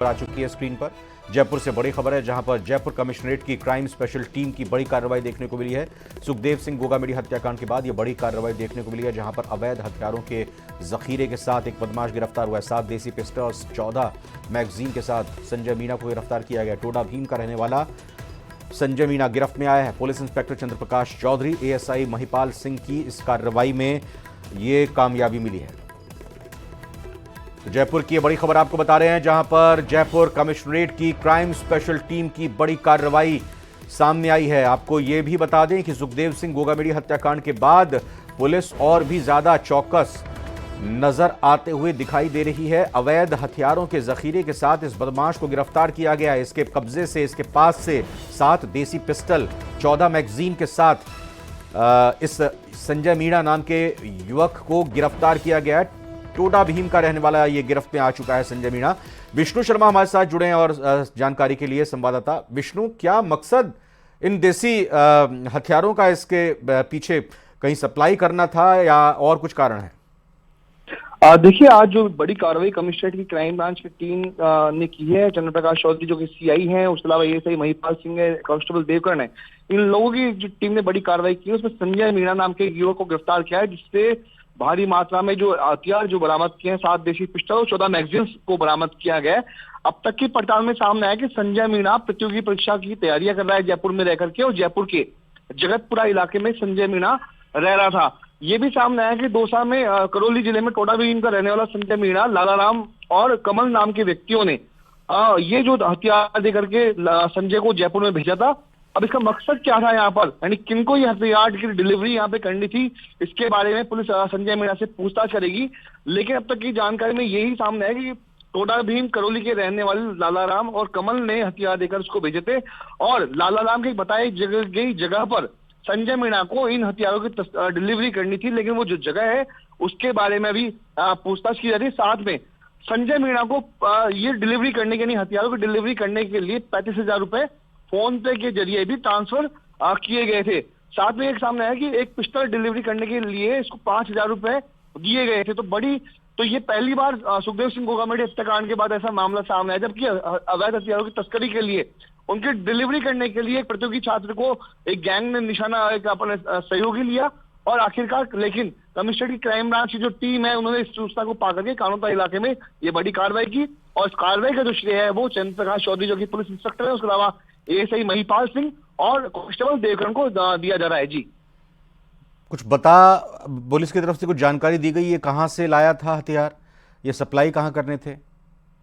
आ चुकी है स्क्रीन पर। जयपुर से बड़ी खबर है, जहां पर जयपुर कमिश्नरेट की क्राइम स्पेशल टीम की बड़ी कार्रवाई देखने को मिली है। सुखदेव सिंह गोगामेडी हत्याकांड के बाद यह बड़ी कार्रवाई देखने को मिली है, जहां पर अवैध हथियारों के जखीरे के साथ एक बदमाश गिरफ्तार हुआ है। 7 देसी पिस्टल और 14 मैगजीन के साथ संजय मीणा को गिरफ्तार किया गया। टोडा भीम का रहने वाला संजय मीणा गिरफ्त में आया है। Police inspector Chandraprakash Chaudhary, ASI Mahipal Singh की इस कार्रवाई में ये कामयाबी मिली है। तो जयपुर की बड़ी खबर आपको बता रहे हैं, जहां पर जयपुर कमिश्नरेट की क्राइम स्पेशल टीम की बड़ी कार्रवाई सामने आई है। आपको यह भी बता दें कि सुखदेव सिंह गोगामेडी हत्याकांड के बाद पुलिस और भी ज्यादा चौकस नजर आते हुए दिखाई दे रही है। अवैध हथियारों के जखीरे के साथ इस बदमाश को गिरफ्तार किया गया है। इसके कब्जे से, इसके पास से 7 देसी पिस्टल, 14 मैगजीन के साथ इस संजय मीणा नाम के युवक को गिरफ्तार किया गया है। टोडा भीम का रहने वाला ये गिरफ्त में आ चुका है संजय मीणा। विष्णु शर्मा हमारे साथ जुड़े हैं और जानकारी के लिए संवाददाता। विष्णु, क्या मकसद इन देसी हथियारों का इसके पीछे कहीं सप्लाई करना था या और कुछ कारण है? देखिए, आज जो बड़ी कार्रवाई कमिश्नरेट की क्राइम ब्रांच की टीम ने की है, चंद्रप्रकाश चौधरी जो कि सीआई हैं, उसके अलावा एएसआई महिपाल सिंह है, कांस्टेबल देवकरण है, इन लोगों की जो टीम ने बड़ी कार्रवाई की है, उसमें संजय मीणा नाम के युवक को गिरफ्तार किया है, जिससे भारी मात्रा में जो हथियार जो बरामद किए हैं, 7 देसी पिस्टल और 14 मैगजीन को बरामद किया गया है। अब तक की पड़ताल में सामने आया कि संजय मीणा प्रतियोगी परीक्षा की तैयारियां कर रहा है जयपुर में रहकर के, और जयपुर के जगतपुरा इलाके में संजय मीणा रह रहा था। ये भी सामने आया कि दौसा में करौली जिले में टोडा भीम का रहने वाला संजय मीणा, लालाराम और कमल नाम के व्यक्तियों ने ये जो हथियार देकर के संजय को जयपुर में भेजा था। अब इसका मकसद क्या था यहाँ पर, यानी किनको ये हथियार की डिलीवरी यहाँ पे करनी थी, इसके बारे में पुलिस संजय मीणा से पूछताछ करेगी। लेकिन अब तक की जानकारी में यही सामने है कि टोडा भीम करौली के रहने वाले लालाराम और कमल ने हथियार देकर उसको भेजे थे, और लालाराम की बताई गई जगह पर संजय मीणा को इन हथियारों की डिलीवरी करनी थी। लेकिन वो जो जगह है उसके बारे में भी पूछताछ की जा रही है। साथ में संजय मीणा को ये डिलीवरी करने के लिए, हथियारों की डिलीवरी करने के लिए 35,000 रुपए फोन पे के जरिए भी ट्रांसफर किए गए थे। साथ में एक सामने आया कि एक पिस्टल डिलीवरी करने के लिए इसको 5,000 रुपए दिए गए थे। तो ये पहली बार सुखदेव सिंह गोगामेडी हत्याकांड के बाद ऐसा मामला सामने आया, जबकि अवैध हथियारों की तस्करी के लिए, उनकी डिलीवरी करने के लिए एक प्रतियोगी छात्र को एक गैंग ने निशाना अपने सहयोगी लिया, और आखिरकार लेकिन कमिश्नरेट की क्राइम ब्रांच की जो टीम है, उन्होंने इस सूचना को पाकर के कानोता इलाके में ये बड़ी कार्रवाई की, और इस कार्रवाई का जो श्रेय है वो चंद्रप्रकाश चौधरी जो कि पुलिस इंस्पेक्टर है, उसके अलावा एएसआई महिपाल सिंह और कांस्टेबल देवकरण को दिया जा रहा है। जी, कुछ पुलिस की तरफ से कुछ जानकारी दी गई है, कहां से लाया था हथियार, ये सप्लाई कहां करने थे?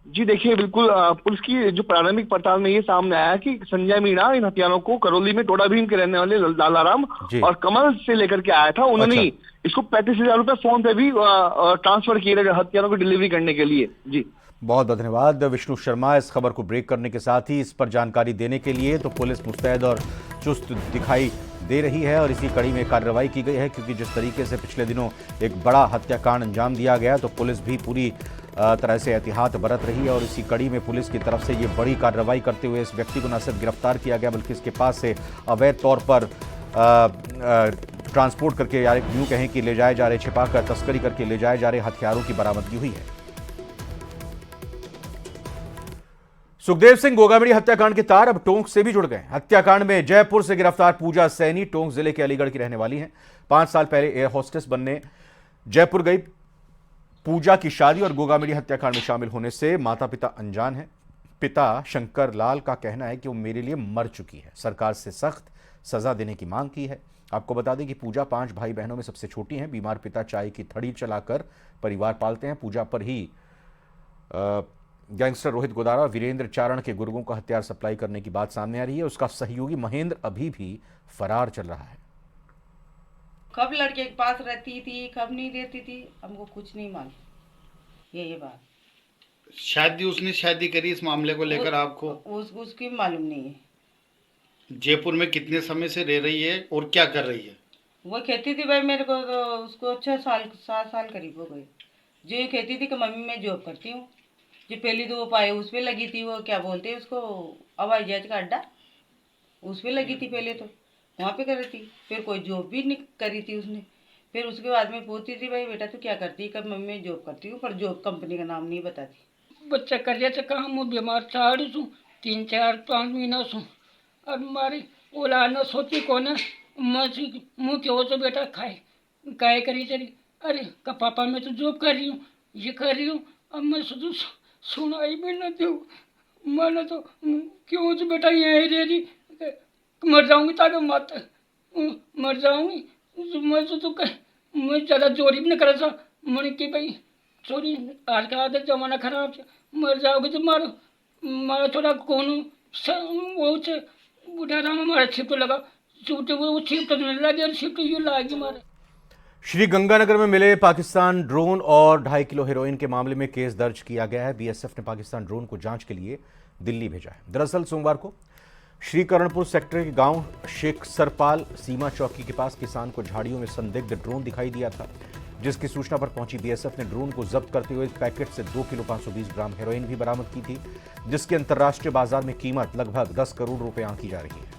जी देखिए, बिल्कुल पुलिस की जो प्रारंभिक पड़ताल में ये सामने आया कि संजय मीणा इन हथियारों को करौली में टोडा भीम के रहने वाले लालाराम और कमल से लेकर के आया था। उन्होंने इसको 35,000 रुपए फोन पे भी ट्रांसफर किए थे हथियारों की डिलीवरी करने के लिए। जी, बहुत बहुत धन्यवाद विष्णु शर्मा, इस खबर को ब्रेक करने के साथ ही इस पर जानकारी देने के लिए। तो पुलिस मुस्तैद और चुस्त दिखाई दे रही है और इसी कड़ी में कार्रवाई की गई है, क्योंकि जिस तरीके से पिछले दिनों एक बड़ा हत्याकांड अंजाम दिया गया, तो पुलिस भी पूरी तरह से एहतियात बरत रही है। और इसी कड़ी में पुलिस की तरफ से ये बड़ी कार्रवाई करते हुए इस व्यक्ति को न सिर्फ गिरफ्तार किया गया, बल्कि इसके पास से अवैध तौर पर ट्रांसपोर्ट करके, या यूँ कहें कि ले जाए जा रहे, छिपाकर तस्करी करके ले जाए जा रहे हथियारों की बरामदगी हुई है। सुखदेव सिंह गोगामेडी हत्याकांड के तार अब टोंक से भी जुड़ गए। हत्याकांड में जयपुर से गिरफ्तार पूजा सैनी टोंक जिले के अलीगढ़ की रहने वाली हैं। 5 साल पहले एयर होस्टेस बनने जयपुर गई पूजा की शादी और गोगामेडी हत्याकांड में शामिल होने से माता पिता अनजान हैं। पिता शंकर लाल का कहना है कि वो मेरे लिए मर चुकी है, सरकार से सख्त सजा देने की मांग की है। आपको बता दें कि पूजा 5 भाई बहनों में सबसे छोटी हैं। बीमार पिता चाय की थड़ी चलाकर परिवार पालते हैं। पूजा पर ही गैंगस्टर रोहित गोदारा, वीरेंद्र चारण के गुर्गों का हथियार सप्लाई करने की बात सामने आ रही है। उसका सहयोगी महेंद्र अभी भी फरार चल रहा है। कब लड़के के पास रहती थी, कब नहीं रहती थी, हमको कुछ नहीं मालूम। ये बात शादी उसने शादी करी इस मामले को लेकर आपको उसकी मालूम नहीं है। जयपुर में कितने समय से रह रही है और क्या कर रही है? वो कहती थी भाई, मेरे को तो उसको 7 साल करीब हो गए जो ये कहती थी कि मम्मी मैं जॉब करती हूँ। जो पहली तो वो पाए उस पर लगी थी, वो क्या बोलते हैं उसको, हवाई जहाज का अड्डा, उस पर लगी थी पहले, तो वहाँ पे कर रही थी। फिर कोई जॉब भी नहीं करी थी उसने। फिर उसके बाद में पूछती थी, भाई बेटा तू क्या करती है? कब मम्मी मैं जॉब करती हूँ, पर जॉब कंपनी का नाम नहीं बताती। बच्चा कर रहे थे काम, मुँह बीमार चाड़ सू 3-4-5 महीना सू और मारी ओला न सोची को न मुँह क्यों तो बेटा खाए काय करी चली। अरे का पापा मैं तो जॉब कर रही हूँ, ये कर रही हूँ, अब मैं सोचू सुनाई भी न दूँ, मैंने तो क्यों तो बेटा यहीं रह रही, मर जाऊंगी ताकि मत मर जाऊंगी। मैं तो मैं ज़्यादा चोरी भी नहीं कर सा, मैंने कि भाई चोरी आज का आदत जमाना खराब है, मर जाओगे तो मारो मारा थोड़ा कौन वो से बुढ़ा राम हमारा छिप लगा छूटे वो छिप तो नहीं लगे और छिप यूँ लागी मारे। श्री गंगानगर में मिले पाकिस्तान ड्रोन और 2.5 किलो हेरोइन के मामले में केस दर्ज किया गया है। बीएसएफ ने पाकिस्तान ड्रोन को जांच के लिए दिल्ली भेजा है। दरअसल सोमवार को श्रीकरणपुर सेक्टर के गांव शेख सरपाल सीमा चौकी के पास किसान को झाड़ियों में संदिग्ध ड्रोन दिखाई दिया था, जिसकी सूचना पर पहुंची बीएसएफ ने ड्रोन को जब्त करते हुए पैकेट से 2 किलो 520 ग्राम हेरोइन भी बरामद की थी, जिसकी अंतर्राष्ट्रीय बाजार में कीमत लगभग 10 करोड़ रुपए आंकी जा रही है।